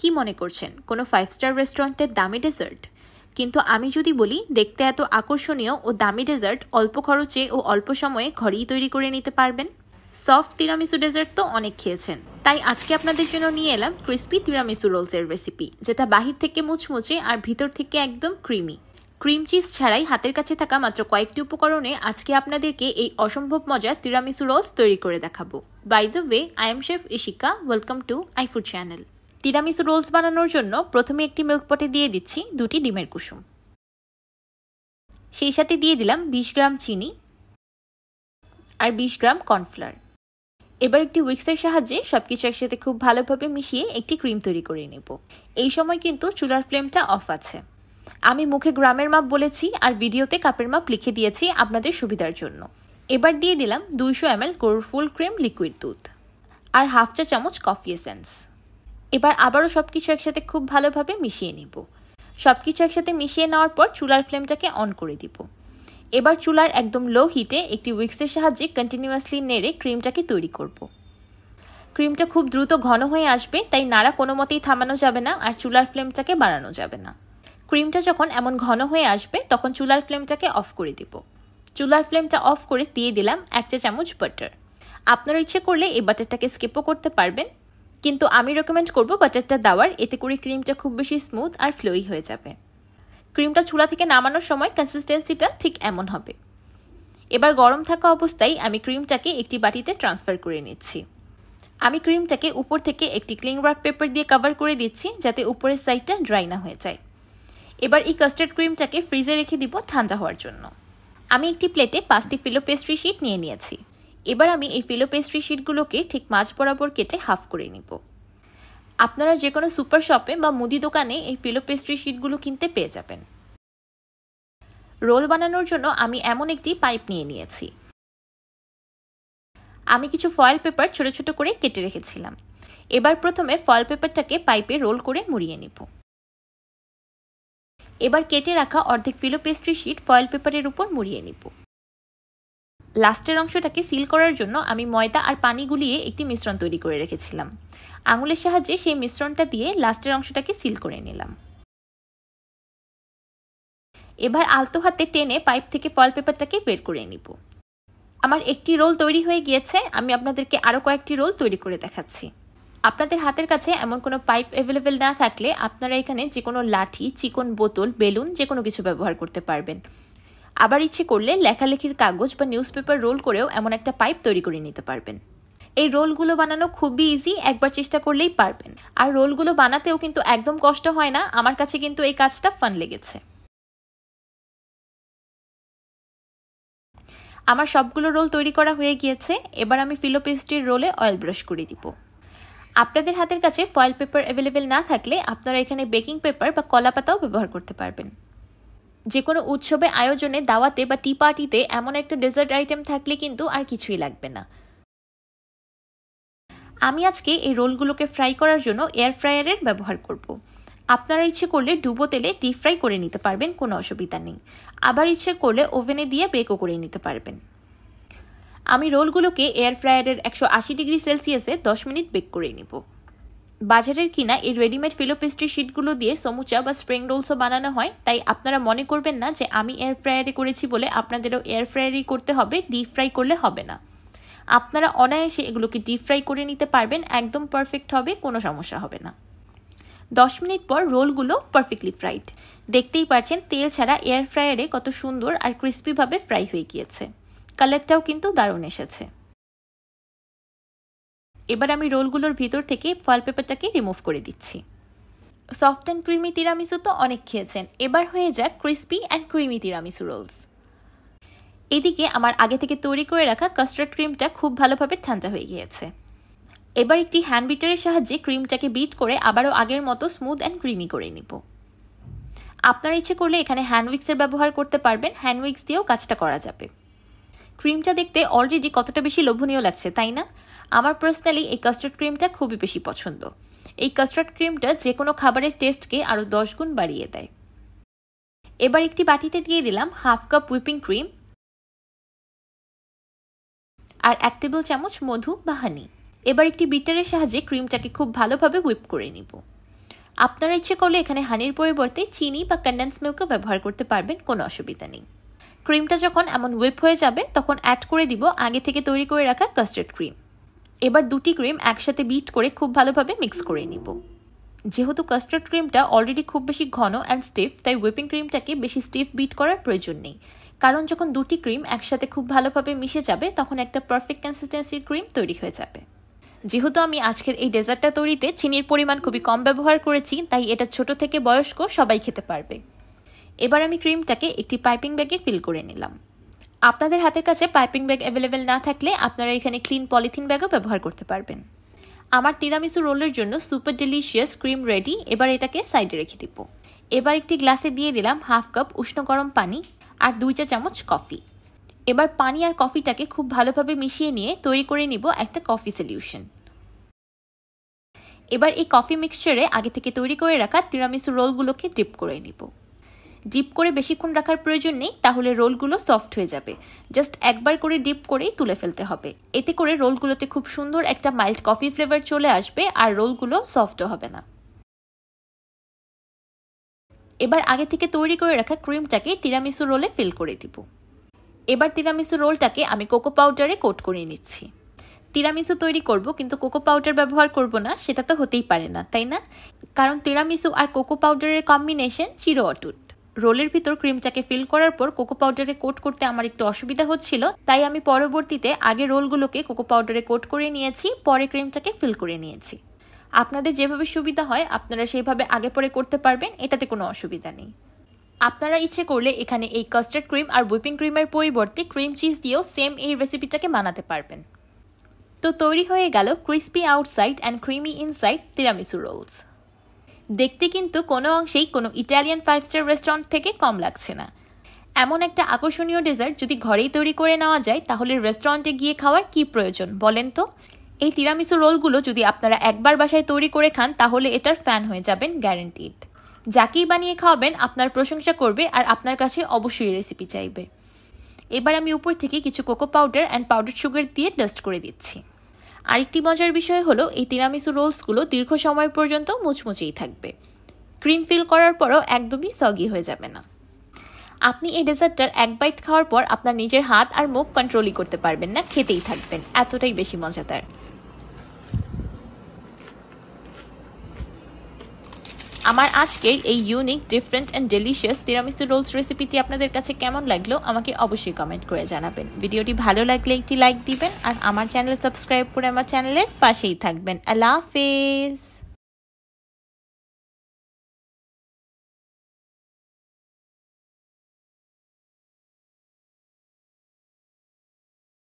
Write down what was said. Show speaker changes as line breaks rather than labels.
কি মনে করছেন কোনো 5 স্টার রেস্টুরেন্টের দামি ডেজার্ট? কিন্তু আমি যদি বলি দেখতে এত আকর্ষণীয় ও দামি ডেজার্ট অল্প খরচে ও অল্প সময়ে ঘরেই তৈরি করে নিতে পারবেন। সফট তিরামিসু ডেজার্ট তো অনেক খেয়েছেন, তাই আজকে আপনাদের জন্য নিয়ে এলাম ক্রিস্পি তিরামিসু রোলসের রেসিপি, যেটা বাহির থেকে মুচমুচে আর ভিতর থেকে একদম ক্রিমি। ক্রিম চিজ ছাড়াই হাতের কাছে থাকা মাত্র কয়েকটি উপকরণে আজকে আপনাদেরকে এই অসম্ভব মজার তিরামিসু রোলস তৈরি করে দেখাবো। By the way, I am chef Ishika, welcome to iFood channel. Tiramisu rolls বানানোর জন্য প্রথমে একটি মিল্ক পটে দিয়ে দিচ্ছি 2টি ডিমের কুসুম, সেই সাথে দিয়ে দিলাম 20 গ্রাম চিনি আর 20 গ্রাম কর্নফ্লাওয়ার। এবার একটি উইক্সের সাহায্যে সবকিছু একসাথে খুব ভালোভাবে মিশিয়ে একটি ক্রিম তৈরি করে নেব। এই সময় কিন্তু চুলার ফ্লেমটা অফ আছে। আমি মুখে গ্রামের মাপ বলেছি আর ভিডিওতে কাপের মাপ লিখে দিয়েছি আপনাদের সুবিধার জন্য। এবার দিয়ে দিলাম 200 ml ফুল ক্রিম লিকুইড দুধ আর হাফ চা চামচ কফি এসেন্স। এবার আবারও সবকিছু একসাথে খুব ভালোভাবে মিশিয়ে নিব। সবকিছু একসাথে মিশিয়ে নেওয়ার পর চুলার ফ্লেমটাকে অন করে দিব। এবার চুলার একদম লো হিটে একটি উইক্সের সাহায্যে কন্টিনিউয়াসলি নেড়ে ক্রিমটাকে তৈরি করব। ক্রিমটা খুব দ্রুত ঘন হয়ে আসবে, তাই নাড়া কোনো মতেই থামানো যাবে না আর চুলার ফ্লেমটাকে বাড়ানো যাবে না। ক্রিমটা যখন এমন ঘন হয়ে আসবে তখন চুলার ফ্লেমটাকে অফ করে দিব। চুলার ফ্লেমটা অফ করে দিয়ে দিলাম 1 চা চামচ বাটার। আপনারা ইচ্ছে করলে এই বাটারটাকে স্কিপও করতে পারবেন, কিন্তু আমি রেকমেন্ড করব বাটারটা দেওয়ার, এতে করে ক্রিমটা খুব বেশি স্মুথ আর ফ্লোই হয়ে যাবে। ক্রিমটা চুলা থেকে নামানোর সময় কনসিস্টেন্সিটা ঠিক এমন হবে। এবার গরম থাকা অবস্থায় আমি ক্রিমটাকে একটি বাটিতে ট্রান্সফার করে নিচ্ছি। আমি ক্রিমটাকে উপর থেকে একটি ক্লিং র্যাপ পেপার দিয়ে কভার করে দিচ্ছি, যাতে উপরের সাইডটা ড্রাই না হয়ে যায়। এবার এই কাস্টার্ড ক্রিমটাকে ফ্রিজে রেখে দিব ঠান্ডা হওয়ার জন্য। আমি একটি প্লেটে 5টি ফিলো পেস্ট্রি শিট নিয়ে নিয়েছি। এবার আমি এই ফিলো পেস্ট্রি শিটগুলোকে ঠিক মাঝ বরাবর কেটে হাফ করে নিব। আপনারা যে কোনো সুপার শপে বা মুদি দোকানে এই ফিলো পেস্ট্রি শিটগুলো কিনতে পেয়ে যাবেন। রোল বানানোর জন্য আমি এমন একটি পাইপ নিয়ে নিয়েছি। আমি কিছু ফয়েল পেপার ছোট ছোট করে কেটে রেখেছিলাম। এবার প্রথমে ফয়েল পেপারটাকে পাইপে রোল করে মুড়িয়ে নিব। এবার কেটে রাখা অর্ধেক ফিলো পেস্ট্রি শিট ফয়েল পেপারের উপর মুড়িয়ে নিব। লাস্টের অংশটাকে সিল করার জন্য আমি ময়দা আর পানি গুলিয়ে একটি মিশ্রণ তৈরি করে রেখেছিলাম। আঙুলের সাহায্যে সেই মিশ্রণটা দিয়ে লাস্টের অংশটাকে সিল করে নিলাম। এবার আলতো হাতে টেনে পাইপ থেকে ফয়েল পেপারটাকে বের করে নিব। আমার একটি রোল তৈরি হয়ে গিয়েছে, আমি আপনাদেরকে আরও কয়েকটি রোল তৈরি করে দেখাচ্ছি। আপনাদের হাতের কাছে এমন কোনো পাইপ অ্যাভেলেবেল না থাকলে আপনারা এখানে যে কোনো লাঠি, চিকন বোতল, বেলুন যে কোনো কিছু ব্যবহার করতে পারবেন। আবার ইচ্ছে করলে লেখালেখির কাগজ বা নিউজ পেপার রোল করেও এমন একটা পাইপ তৈরি করে নিতে পারবেন। এই রোলগুলো বানানো খুবই ইজি, একবার চেষ্টা করলেই পারবেন। আর রোলগুলো বানাতেও কিন্তু একদম কষ্ট হয় না। আমার কাছে কিন্তু এই কাজটা ফান লেগেছে। আমার সবগুলো রোল তৈরি করা হয়ে গিয়েছে। এবার আমি ফিলো পেস্ট্রির রোলে অয়েল ব্রাশ করে দিব। আপনাদের হাতের কাছে ফয়েল পেপার অ্যাভেলেবেল না থাকলে আপনারা এখানে বেকিং পেপার বা কলা পাতাও ব্যবহার করতে পারবেন। যে কোনো উৎসবে, আয়োজনে, দাওয়াতে বা টি পার্টিতে এমন একটা ডেজার্ট আইটেম থাকলে কিন্তু আর কিছুই লাগবে না। আমি আজকে এই রোলগুলোকে ফ্রাই করার জন্য এয়ার ফ্রায়ারের ব্যবহার করব। আপনারা ইচ্ছে করলে ডুবো তেলে ডিপ ফ্রাই করে নিতে পারবেন, কোনো অসুবিধা নেই। আবার ইচ্ছে করলে ওভেনে দিয়ে বেকও করে নিতে পারবেন। আমি রোলগুলোকে এয়ার ফ্রায়ারের 180 ডিগ্রি সেলসিয়াসে 10 মিনিট বেক করে নিব। বাজারের কিনা এই রেডিমেড ফিলো পেস্ট্রি শিটগুলো দিয়ে সমুচা বা স্প্রিং রোলসও বানানো হয়, তাই আপনারা মনে করবেন না যে আমি এয়ার ফ্রায়ারে করেছি বলে আপনাদেরও এয়ার ফ্রায়ারেই করতে হবে, ডিপ ফ্রাই করলে হবে না। আপনারা অনায়াসে এগুলোকে ডিপ ফ্রাই করে নিতে পারবেন, একদম পারফেক্ট হবে, কোনো সমস্যা হবে না। 10 মিনিট পর রোলগুলো পারফেক্টলি ফ্রাইড। দেখতেই পাচ্ছেন তেল ছাড়া এয়ার ফ্রায়ারে কত সুন্দর আর ক্রিস্পিভাবে ফ্রাই হয়ে গিয়েছে। কালারটাও কিন্তু দারুণ এসেছে। এবার আমি রোলগুলোর ভিতর থেকে ফয়েল পেপারটাকে রিমুভ করে দিচ্ছি। সফট অ্যান্ড ক্রিমি তিরামিসু তো অনেক খেয়েছেন, এবার হয়ে যাক crispy and creamy tiramisu rolls. এদিকে আমার আগে থেকে তৈরি করে রাখা কাস্টার্ড ক্রিমটা খুব ভালোভাবে ঠান্ডা হয়ে গিয়েছে। এবার একটি হ্যান্ড বিটারের সাহায্যে ক্রিমটাকে বিট করে আবারও আগের মতো স্মুথ অ্যান্ড ক্রিমি করে নিব। আপনারা ইচ্ছে করলে এখানে হ্যান্ড উইক্সের ব্যবহার করতে পারবেন, হ্যান্ড উইক্স দিয়েও কাজটা করা যাবে। ক্রিমটা দেখতে অলরেডি কতটা বেশি লোভনীয় লাগছে, তাই না? আমার পার্সোনালি এই কাস্টার্ড ক্রিমটা খুবই বেশি পছন্দ। এই কাস্টার্ড ক্রিমটা যে কোনো খাবারের টেস্টকে আরও 10 গুণ বাড়িয়ে দেয়। এবার একটি বাটিতে দিয়ে দিলাম হাফ কাপ হুইপিং ক্রিম আর 1 টেবিল চামচ মধু বা হানি। এবার একটি বিটারের সাহায্যে ক্রিমটাকে খুব ভালোভাবে হুইপ করে নিব। আপনারা ইচ্ছে করলে এখানে হানির পরিবর্তে চিনি বা কনডেন্স মিল্কও ব্যবহার করতে পারবেন, কোনো অসুবিধা নেই। ক্রিমটা যখন এমন হুইপ হয়ে যাবে তখন অ্যাড করে দিব আগে থেকে তৈরি করে রাখা কাস্টার্ড ক্রিম। এবার দুটি ক্রিম একসাথে বিট করে খুব ভালোভাবে মিক্স করে নিব। যেহেতু কাস্টার্ড ক্রিমটা অলরেডি খুব বেশি ঘন অ্যান্ড স্টিফ, তাই হুইপিং ক্রিমটাকে বেশি স্টিফ বিট করার প্রয়োজন নেই, কারণ যখন দুটি ক্রিম একসাথে খুব ভালোভাবে মিশে যাবে তখন একটা পারফেক্ট কনসিস্টেন্সির ক্রিম তৈরি হয়ে যাবে। যেহেতু আমি আজকের এই ডেজার্টটা তৈরিতে চিনির পরিমাণ খুবই কম ব্যবহার করেছি, তাই এটা ছোট থেকে বয়স্ক সবাই খেতে পারবে। এবার আমি ক্রিমটাকে একটি পাইপিং ব্যাগে ফিল করে নিলাম। আপনাদের হাতের কাছে পাইপিং ব্যাগ অ্যাভেলেবেল না থাকলে আপনারা এখানে ক্লিন পলিথিন ব্যাগও ব্যবহার করতে পারবেন। আমার তিরামিসু রোলের জন্য সুপার ডেলিশিয়াস ক্রিম রেডি। এবার এটাকে সাইডে রেখে দিব। এবার একটি গ্লাসে দিয়ে দিলাম হাফ কাপ উষ্ণ গরম পানি আর 2 চা চামচ কফি। এবার পানি আর কফিটাকে খুব ভালোভাবে মিশিয়ে নিয়ে তৈরি করে নিব একটা কফি সলিউশন। এবার এই কফি মিক্সচারে আগে থেকে তৈরি করে রাখা তিরামিসু রোলগুলোকে ডিপ করে নিব। ডিপ করে বেশিক্ষণ রাখার প্রয়োজন নেই, তাহলে রোলগুলো সফট হয়ে যাবে। জাস্ট একবার করে ডিপ করেই তুলে ফেলতে হবে। এতে করে রোলগুলোতে খুব সুন্দর একটা মাইল্ড কফি ফ্লেভার চলে আসবে আর রোলগুলো সফটও হবে না। এবার আগে থেকে তৈরি করে রাখা ক্রিমটাকে তিরামিসু রোলে ফিল করে দিব। এবার তিরামিসু রোলটাকে আমি কোকো পাউডারে কোট করে নিচ্ছি। তিরামিসু তৈরি করব কিন্তু কোকো পাউডার ব্যবহার করব না, সেটা তো হতেই পারে না, তাই না? কারণ তিরামিসু আর কোকো পাউডারের কম্বিনেশন চির অটুট। রোলের ভিতর ক্রিমটাকে ফিল করার পর কোকো পাউডারে কোট করতে আমার একটু অসুবিধা হচ্ছিল, তাই আমি পরবর্তীতে আগে রোলগুলোকে কোকো পাউডারে কোট করে নিয়েছি, পরে ক্রিমটাকে ফিল করে নিয়েছি। আপনাদের যেভাবে সুবিধা হয় আপনারা সেইভাবে আগে পরে করতে পারবেন, এটাতে কোনো অসুবিধা নেই। আপনারা ইচ্ছে করলে এখানে এই কাস্টার্ড ক্রিম আর হুইপিং ক্রিমের পরিবর্তে ক্রিম চিজ দিয়েও সেম এই রেসিপিটাকে বানাতে পারবেন। তো তৈরি হয়ে গেল crispy outside and creamy inside tiramisu rolls. দেখতে কিন্তু কোনো অংশেই কোনো ইটালিয়ান 5 স্টার রেস্টুরেন্ট থেকে কম লাগছে না। এমন একটা আকর্ষণীয় ডেজার্ট যদি ঘরেই তৈরি করে নেওয়া যায় তাহলে রেস্টুরেন্টে গিয়ে খাওয়ার কি প্রয়োজন বলেন তো? এই তিরামিসু রোলগুলো যদি আপনারা একবার বাসায় তৈরি করে খান তাহলে এটার ফ্যান হয়ে যাবেন গ্যারান্টিড। যাকেই বানিয়ে খাওয়াবেন আপনার প্রশংসা করবে আর আপনার কাছে অবশ্যই রেসিপি চাইবে। এবার আমি উপর থেকে কিছু cocoa powder and powder sugar দিয়ে ডাস্ট করে দিচ্ছি। আরেকটি মজার বিষয় হলো এই তিরামিসু রোলসগুলো দীর্ঘ সময় পর্যন্ত মুচমুচেই থাকবে। ক্রিম ফিল করার পরও একদমই সগি হয়ে যাবে না। আপনি এই ডেজার্টটার এক বাইট খাওয়ার পর আপনার নিজের হাত আর মুখ কন্ট্রোলই করতে পারবেন না, খেতেই থাকবেন, এতটাই বেশি মজাদার। আমার আজকের এই unique, different and delicious tiramisu rolls রেসিপিটি আপনাদের কাছে কেমন লাগলো আমাকে অবশ্যই কমেন্ট করে জানাবেন। ভিডিওটি ভালো লাগলে একটি লাইক দিবেন আর আমার চ্যানেল সাবস্ক্রাইব করে আমার চ্যানেলের পাশেই থাকবেন। আল্লাহ হাফেজ।